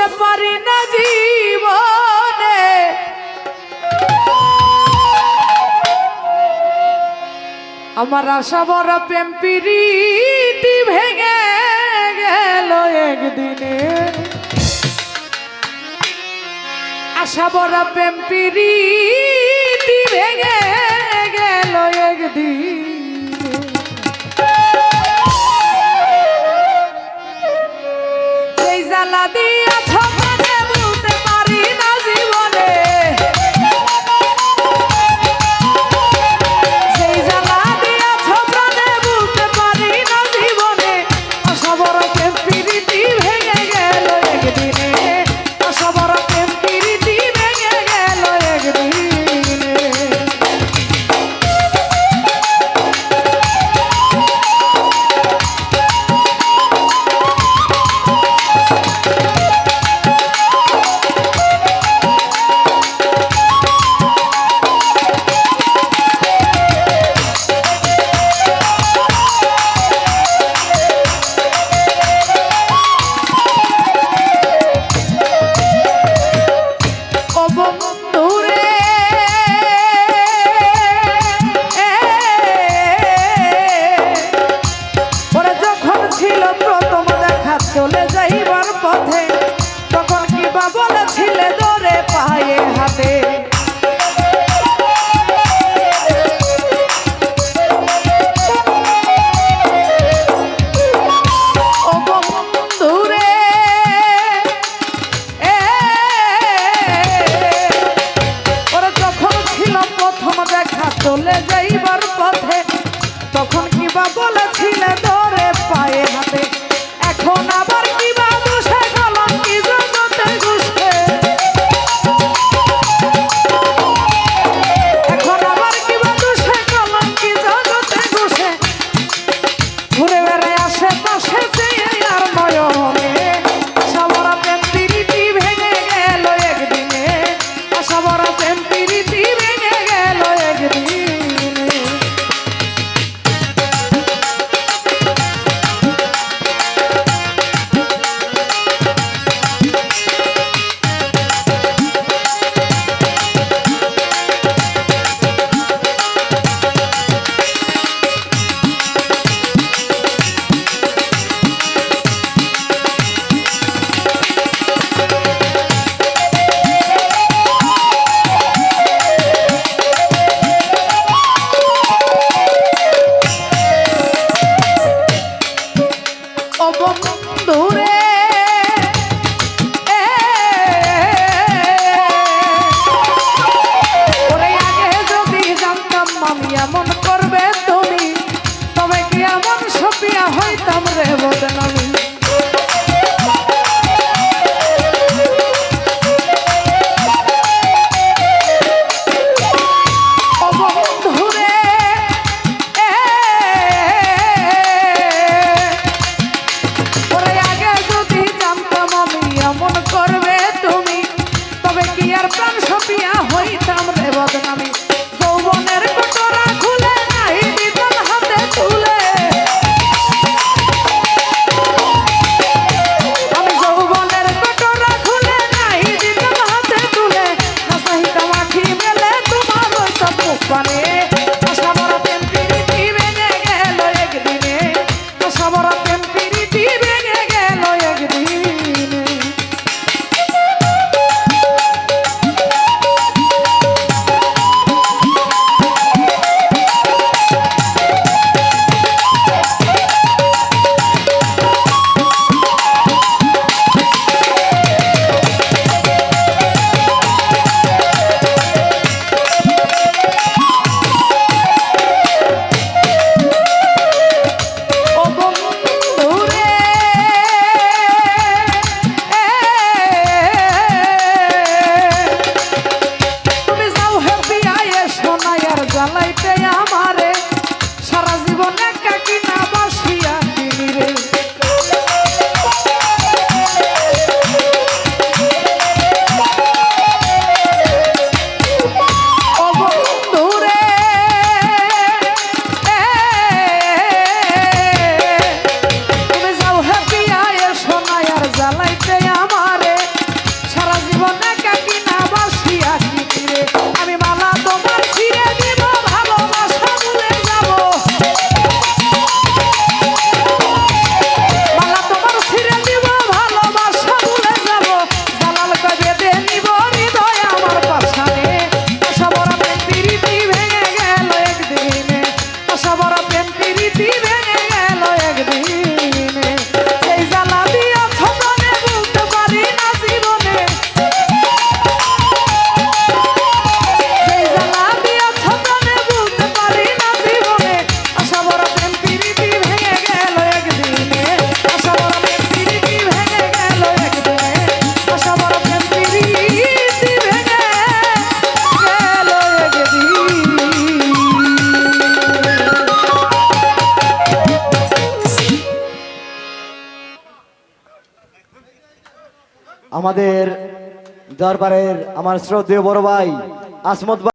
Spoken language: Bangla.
ভুলতে পারি না জীবনে আমার আশা বড় প্রেম প্রীতি ভেঙে গেল একদিনে আশা বড় প্রেম প্রীতি ভেঙে গেল একদিন এই জ্বালা দিয়াছ মনে বলতে পারি না জীবনে সেই জ্বালা দিয়াছ মনে বলতে পারি না জীবনে আশা বড় প্রেম প্রীতি ভেঙে গেল একদিনে আশা বড় প্রেম প্রীতি ভেঙে গেল একদিনে চলে যাইবার পথে তখন কি বা বলেছিলে দরে পায়ে হাতে ও বন্ধুরে ওরা যখন ছিল প্রথম দেখা চলে যাইবার পথে তখন কি বা বলেছিলে দরে পায়ে হাতে এখন আবার কিবা দোষে কলঙ্কি জগতে ঘুষতে এখন আবার কিবা দোষে কলঙ্কি জগতে ঘুষে ঘুরে বেড়ায় আশেপাশে চেয়ে আর নয়নে আশা ভরা প্রেম প্রীতি ভেঙে গেল একদিনে আশা ভরা প্রেম প্রীতি ভেঙে গেল একদিনে আমাদের দরবারের আমার শ্রদ্ধেয় বড় ভাই আসমত